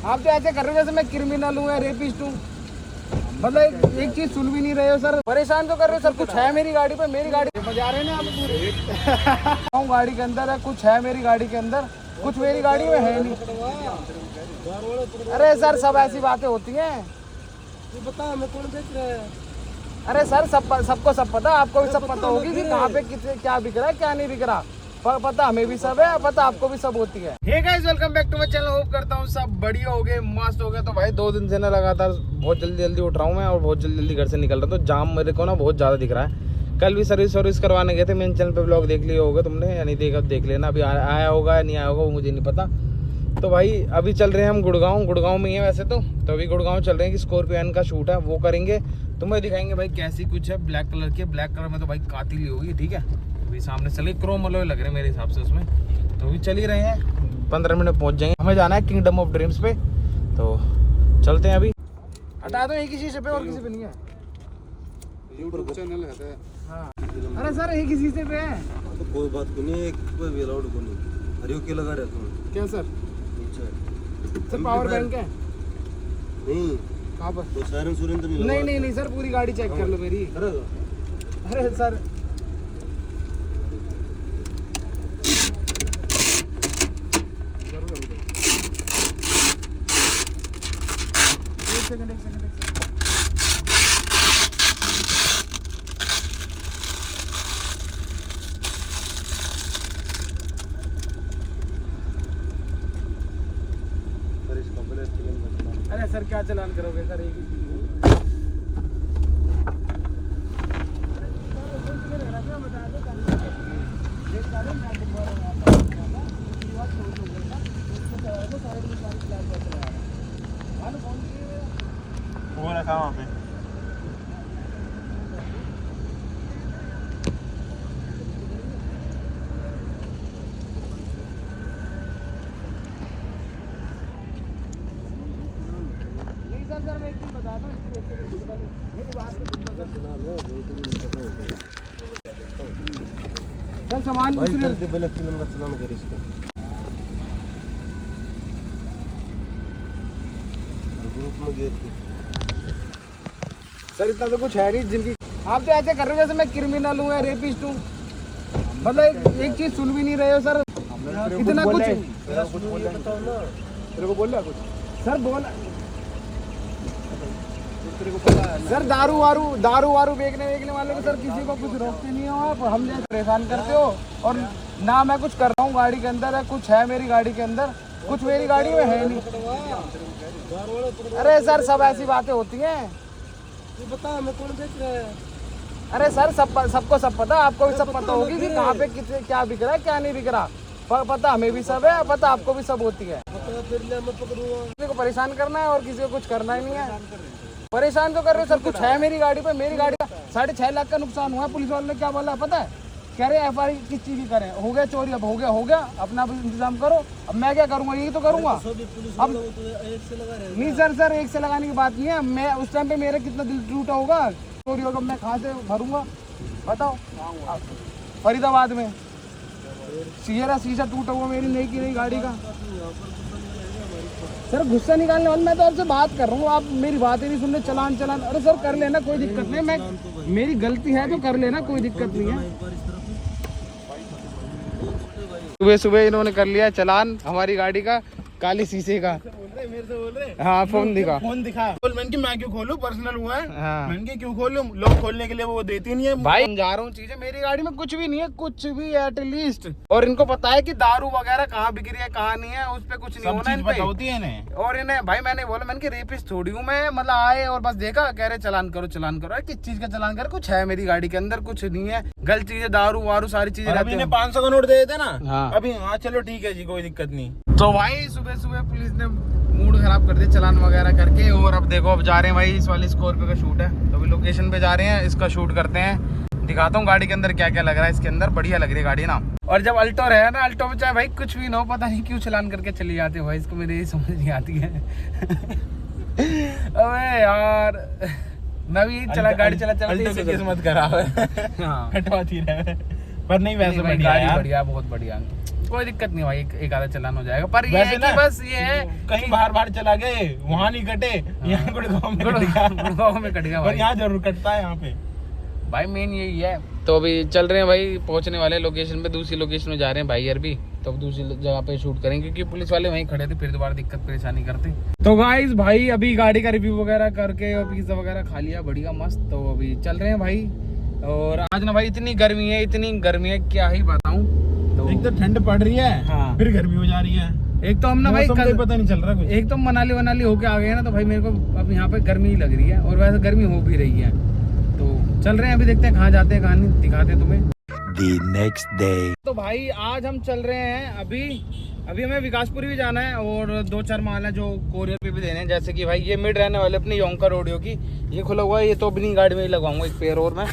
आप तो ऐसे कर रहे हो जैसे मैं क्रिमिनल हूँ या रेपिस्ट हूँ। मतलब एक चीज सुन भी नहीं रहे हो सर। परेशान तो कर रहे हो सर। कुछ है मेरी गाड़ी पे, मेरी गाड़ी बजा रहे हैं ना आप पूरे। गाड़ी के अंदर है, कुछ है मेरी गाड़ी के अंदर, कुछ मेरी गाड़ी में है नहीं। अरे सर सब ऐसी बातें होती हैं। बता हमें कौन बेच रहा है? अरे सर सबको सब पता, आपको भी सब पता होगी कि कहाँ पे कितने क्या बिक रहा है क्या नहीं बिक रहा। पता हमें भी सब है, पता आपको भी सब होती है। Hey guys, welcome back to my channel. Hope करता हूँ सब बढ़िया हो गए, मस्त हो गए। तो भाई 2 दिन से ना लगातार बहुत जल्दी उठ रहा हूँ मैं और बहुत जल्दी घर से निकल रहा हूँ। तो जाम मेरे को ना बहुत ज़्यादा दिख रहा है। कल भी सर्विस करवाने गए थे। मेरे चैनल पे ब्लॉग देख लिया होगा तुमने, या नहीं देखा देख लेना। अभी आया होगा या नहीं आया होगा वो मुझे नहीं पता। तो भाई अभी चल रहे हैं हम गुड़गांव में ही है वैसे तो अभी गुड़गांव चल रहे हैं कि स्कॉर्पियो एन का शूट है, वो करेंगे। तुम्हें दिखाएंगे भाई कैसी कुछ है। ब्लैक कलर की, ब्लैक कलर में तो भाई कातिल होगी। ठीक है, अभी सामने चले क्रोम अलॉय लग रहे हैं मेरे हिसाब से उसमें। तो अभी चल ही रहे हैं, 15 मिनट पहुंच जाएंगे। हमें जाना है किंगडम ऑफ ड्रीम्स पे, तो चलते हैं। अभी हटा दो एक ही शीशे पे और किसी पे नहीं है। यूट्यूब चैनल है। हाँ अरे सर एक ही शीशे पे है तो कोई बात को नहीं, एक कोई भी अलाउड को नहीं। हरियो के लगा रहे तुम क्या सर? नीचे सर पावर बैंक है नहीं कहाँ पर? तो सायरन सुरेंद्र नहीं नहीं सर पूरी गाड़ी चेक कर लो मेरी। अरे सर एक सेकंड अरे सर क्या चलान करोगे सर? एक ही वो रखा वहाँ पे। सर मैं एक चीज बता दूं, मेरी बात सर सामान सर इतना तो कुछ है नहीं जिनकी। आप तो ऐसे कर रहे हो जैसे मैं क्रिमिनल हूँ या रेपिस्ट हूँ। मतलब एक चीज सुन भी नहीं रहे हो सर। इतना कुछ तेरे को बोल रहा कुछ सर? बोला सर दारू वारू बेचने वाले को सर किसी को कुछ रोकते नहीं हो आप। हम जैसे परेशान करते हो। और ना मैं कुछ कर रहा हूँ गाड़ी के अंदर है, कुछ है मेरी गाड़ी के अंदर, कुछ मेरी गाड़ी में है नहीं। अरे सर सब ऐसी बातें होती हैं। बता हमें कौन बेच रहा है? अरे सर सबको सब पता, आपको भी सब पता होगी कि कहाँ पे कितने क्या बिक रहा है क्या नहीं बिक रहा। पता हमें भी सब है, पता आपको भी सब होती है। किसी को परेशान करना है और किसी को कुछ करना ही नहीं है। परेशान तो कर रहे हो सर। कुछ है मेरी गाड़ी पे, मेरी गाड़ी का 6.5 लाख का नुकसान हुआ है। पुलिस वाले ने क्या बोला पता है? कह रहे FIR किस चीज की करें, हो गया चोरी, अब हो गया अपना इंतजाम करो। अब मैं क्या करूंगा, यही तो करूंगा। अब नहीं सर एक से लगाने की बात नहीं है। मैं उस टाइम पे मेरा कितना दिल टूटा होगा, चोरी होगा, मैं कहाँ से भरूंगा बताओ? फरीदाबाद में शीशा टूटा हुआ मेरी नई की नई गाड़ी का। सर गुस्सा निकालने वाले, मैं तो आपसे बात कर रहा हूँ, आप मेरी बात ही नहीं सुन रहे। चलान अरे सर कर लेना, कोई दिक्कत नहीं। मैं मेरी गलती है तो कर लेना, कोई दिक्कत नहीं है। सुबह इन्होंने कर लिया चलान हमारी गाड़ी का, काली शीशे का। मेरे से बोल रहे? हाँ फोन दिखा बोल मैंने कि मैं क्यों खोलूं, पर्सनल हुआ है। हाँ। मैंने कि क्यों खोलूं, लोग खोलने के लिए वो देती नहीं है भाई समझा रहा हूँ चीजें। मेरी गाड़ी में कुछ भी नहीं है, कुछ भी एटलीस्ट। और इनको पता है कि दारू वगैरह कहाँ बिक रही है कहाँ नहीं है, उस पे कुछ नहीं होना इन पे होती है इन्हें। और इन्हें भाई मैंने बोला, मैंने कि रेपिस्ट थोड़ी हूँ मैं। मतलब आए और बस देखा, कह रहे चलान करो। किस चीज का चलान करे? कुछ है मेरी गाड़ी के अंदर, कुछ नहीं है। गलत चीजें दारू वारू सारी चीजें। अभी 500 का नोट दे देते ना। हाँ। अभी हाँ चलो ठीक है जी, कोई दिक्कत नहीं। तो भाई सुबह पुलिस ने मूड खराब कर दिया चलान वगैरह करके। और अब देखो, अब जा रहे हैं भाई, इस वाली स्कॉर्पियो का शूट है। तो अभी लोकेशन पे जा रहे हैं, इसका शूट करते हैं। दिखाता हूँ गाड़ी के अंदर क्या क्या लग रहा है। इसके अंदर बढ़िया लग रही है गाड़ी ना। और जब अल्टो रहे ना, अल्टो में चाहे भाई कुछ भी ना हो, पता नहीं क्यों चलान करके चली जाती है भाई। इसको मेरी समझ नहीं आती है। अबे यार मैं भी गाड़ी चला किस्मत खराब है। हाँ हटवाती रहे। पर नहीं वैसे बढ़िया, बहुत बढ़िया। कोई दिक्कत नहीं भाई, एक आधा चलान हो जाएगा। पर ये वैसे है ना, कि बस ये है कहीं बाहर चला गए वहाँ नहीं कटे, यहाँ गुड़गांव में कट गया। गुड़गांव में कट गया पर भाई। यहाँ जरूर कटता है यहाँ पे भाई मेन यही है। तो अभी चल रहे हैं भाई, पहुंचने वाले लोकेशन पे, दूसरी लोकेशन में जा रहे हैं भाई यार भी, तो अब दूसरी जगह पे शूट करेंगे क्योंकि पुलिस वाले वहीं खड़े थे, फिर दोबारा दिक्कत परेशानी करते। तो गाइस भाई अभी गाड़ी का रिव्यू वगैरह करके और पिज्जा वगैरह खा लिया बढ़िया मस्त, तो अभी चल रहे हैं भाई। और आज ना भाई इतनी गर्मी है क्या ही बताऊं। तो एक तो ठंड पड़ रही है, हाँ। फिर गर्मी हो जा रही है। एक तो हम ना भाई मौसम का पता नहीं चल रहा कुछ। एक तो मनाली होके आ गए ना, तो भाई मेरे को अब यहाँ पे गर्मी ही लग रही है, और वैसे गर्मी हो भी रही है। तो चल रहे हैं, अभी देखते हैं कहाँ जाते हैं, कहाँ नहीं, दिखाते हैं तुम्हें। The next day. तो भाई आज हम चल रहे हैं, अभी हमें विकासपुरी भी जाना है और 2-4 माल है जो कोरियर पे भी देने हैं। जैसे कि भाई ये मिड रहने वाले अपनी योंकर ऑडियो की, ये खुला हुआ है, ये तो अपनी गाड़ी में ही लगवाऊंगा एक पेयर और मैं,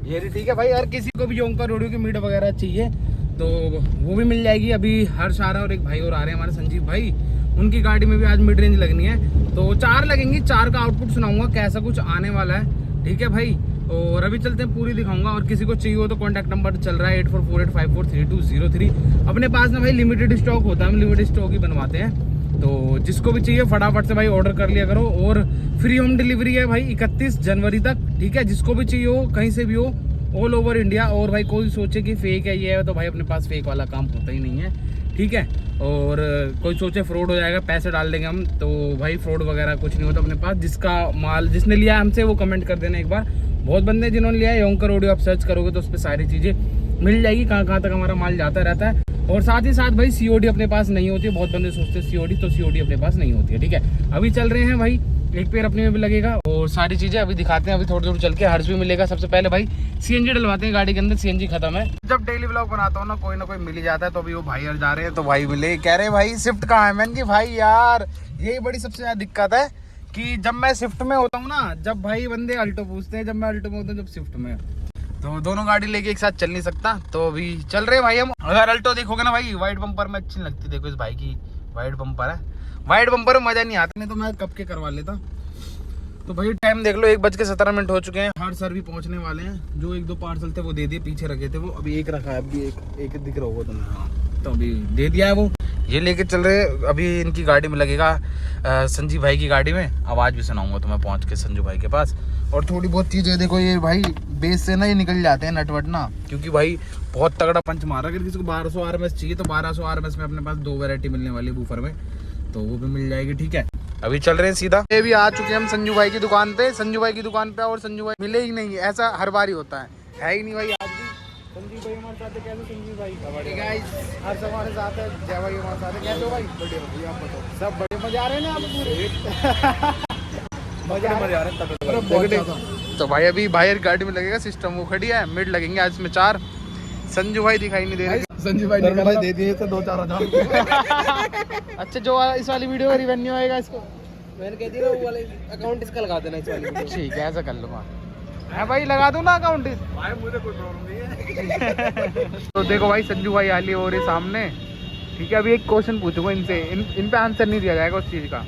ये भी ठीक है भाई। हर किसी को भी योंकर ऑडियो की मिड वगैरह चाहिए तो वो भी मिल जाएगी। अभी हर्ष आ रहा है और एक भाई और आ रहे हैं हमारे संजीव भाई, उनकी गाड़ी में भी आज मिड रेंज लगनी है, तो 4 लगेंगी। 4 का आउटपुट सुनाऊंगा कैसा कुछ आने वाला है, ठीक है भाई। और अभी चलते हैं, पूरी दिखाऊंगा, और किसी को चाहिए हो तो कॉन्टैक्ट नंबर चल रहा है 8448543203। अपने पास ना भाई लिमिटेड स्टॉक होता है, हम लिमिटेड स्टॉक ही बनवाते हैं, तो जिसको भी चाहिए फटाफट से भाई ऑर्डर कर लिया करो। और फ्री होम डिलीवरी है भाई 31 जनवरी तक, ठीक है। जिसको भी चाहिए हो कहीं से भी हो, ऑल ओवर इंडिया। और भाई कोई सोचे कि फेक है ये है, तो भाई अपने पास फेक वाला काम होता ही नहीं है, ठीक है। और कोई सोचे फ्रॉड हो जाएगा, पैसे डाल देंगे हम, तो भाई फ्रॉड वगैरह कुछ नहीं होता अपने पास। जिसका माल जिसने लिया है हमसे वो कमेंट कर देना एक बार। बहुत बंदे जिन्होंने लिया है योंकर ऑडियो, आप सर्च करोगे तो उस पर सारी चीज़ें मिल जाएगी, कहाँ तक हमारा माल जाता रहता है। और साथ ही साथ भाई सीओडी अपने पास नहीं होती है, बहुत बंदे सोचते हैं सीओडी, तो सीओडी अपने पास नहीं होती है, ठीक है। अभी चल रहे हैं भाई, एक पेयर अपने में भी लगेगा और सारी चीज़ें अभी दिखाते हैं। अभी थोड़ी दूर चल के हर्ष भी मिलेगा। सबसे पहले भाई सीएनजी डलवाते हैं गाड़ी के अंदर, सीएनजी खत्म है। जब डेली व्लॉग बनाता हूँ ना कोई मिल ही जाता है, तो अभी वो भाई और जा रहे हैं, तो भाई मिले, कह रहे हैं भाई स्विफ्ट कहाँ है। मैंने कि भाई यार यही बड़ी सबसे ज़्यादा दिक्कत है कि जब मैं स्विफ्ट में होता हूँ ना, जब भाई बंदे अल्टो पूछते हैं, जब मैं अल्टो में होता हूँ, जब स्विफ्ट में, तो दोनों गाड़ी लेके एक साथ चल नहीं सकता। तो अभी चल रहे भाई हम। अगर अल्टो देखोगे ना भाई, वाइट बम्पर में अच्छी लगती, देखो इस भाई की वाइट बम्पर है, वाइट बम्पर में मजा नहीं आता, नहीं तो मैं कब के करवा लेता। तो भाई टाइम देख लो, 1:17 हो चुके हैं। हर सर भी पहुंचने वाले हैं, जो 1-2 पार्सल थे वो दे दिए, पीछे रखे थे वो, अभी एक रखा है, अभी एक दिख रहा होगा तुम्हें, तो अभी दे दिया है वो, ये लेके चल रहे। अभी इनकी गाड़ी में लगेगा, संजीव भाई की गाड़ी में। आवाज़ भी सुनाऊंगा तो मैं पहुंच के संजू भाई के पास। और थोड़ी बहुत चीज़ें देखो, ये भाई बेस से ना ये निकल जाते हैं नट वट ना, क्योंकि भाई बहुत तगड़ा पंच मारा। अगर किसी को 1200 RMS चाहिए तो 1200 RMS में अपने पास 2 वैरायटी मिलने वाली बूफर में, तो वो भी मिल जाएगी, ठीक है। अभी चल रहे हैं सीधा, ये भी आ चुके हैं हम संजू भाई की दुकान पे। संजू भाई की दुकान पे और संजू भाई मिले ही नहीं, ऐसा हर बार ही होता है ही नहीं भाई। आज भी संजीव भाई हमारे साथ है, कैसे संजीव भाई? हर हमारे साथ है, जय भाई हमारे साथ है, कैसे हो भाई? बढ़िया भैया, आप बताओ। सब बड़े मजा आ रहे हैं ना आप पूरे? मजा आ रहे हैं। तो भाई अभी बाहर गाड़ी में लगेगा सिस्टम, वो खड़ी है, मिड लगेंगे आज में 4। संजू भाई दिखाई नहीं दे रहे। संजू भाई दे दिए थे 2-4 हजार। अच्छा, जो इस वाली वीडियो का रिवेन्यू आएगा इसको, मैंने कह दिया वो वाले अकाउंट इसका लगा देना इस वाली वीडियो। ठीक है, ऐसा कर लूँगा। है भाई, लगा दूँ ना अकाउंट इस भाई, मुझे कोई प्रॉब्लम नहीं है। तो देखो भाई संजू भाई आ लिए और ये सामने, ठीक है। अभी एक क्वेश्चन पूछूंगा इनसे, इन पे आंसर नहीं दिया जाएगा उस चीज़ का।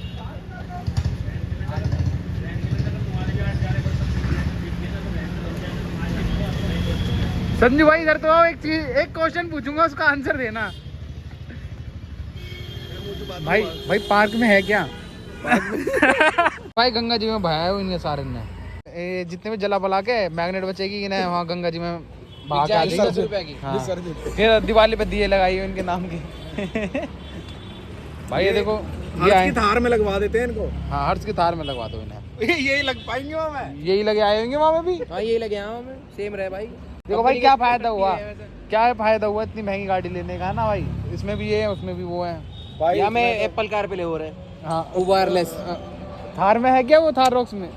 संजू भाई इधर तो आओ, एक क्वेश्चन पूछूंगा, उसका आंसर देना। भाई पार्क में है क्या? भाई गंगा जी में भाया है इनके सारे ने, जितने भी जला बला के मैग्नेट बचेगी कि ना, वहाँ गंगा जी में भाग के आ जाएगी। हाँ। फिर दिवाली पे दिए लगाई है इनके नाम की। भाई ये देखो, ये थार में लगवा देते हैं इनको। हाँ, हर्ष की थार में लगवा दो इन्हें। यही लग पाएंगे वहाँ में, यही लगे आए होंगे वहाँ में भी। हाँ, यही लगे आए में, सेम रहे भाई। देखो भाई क्या फायदा हुआ, इतनी महंगी गाड़ी लेने का ना भाई। इसमें भी ये है, उसमें भी वो है। यहाँ में एप्पल कार पे ले हो रहे, हाँ, वायरलेस। थार में है क्या वो, थार रॉक्स में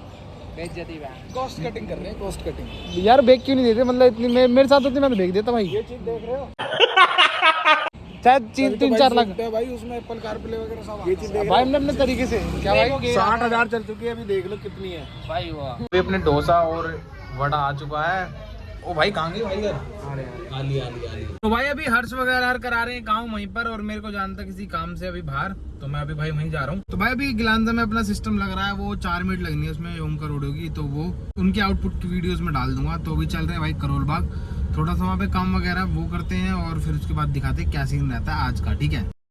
कॉस्ट कटिंग कर रहे हैं, कॉस्ट कटिंग। यार बेच क्यों नहीं देते? मतलब इतनी मेरे साथ होती मैं तो बेच देता भाई। ये चीज देख रहे हो, शायद 3-4 लाख भाई उसमें एप्पल कार प्ले वगैरह सब। ये चीज देख भाई हमने अपने तरीके से क्या भाई, 60,000 चल चुकी है, अभी देख लो कितनी है भाई। वाह, अभी अपने डोसा और वड़ा आ चुका है। ओ भाई कहाँ गई भाई यार? आली। तो भाई अभी हर्ष वगैरह करा रहे हैं काम वहीं पर, और मेरे को जानता किसी काम से अभी बाहर, तो मैं अभी भाई वहीं जा रहा हूँ। तो भाई अभी गिलांजा में अपना सिस्टम लग रहा है, वो 4 मिनट लगनी है उसमें योंकर ऑडियो की, तो वो उनके आउटपुट की वीडियोस में डाल दूंगा। तो अभी चल रहे हैं भाई करोल बाग, थोड़ा सा वहाँ पे काम वगैरह वो करते हैं और फिर उसके बाद दिखाते हैं क्या सीन रहता है आज का, ठीक है।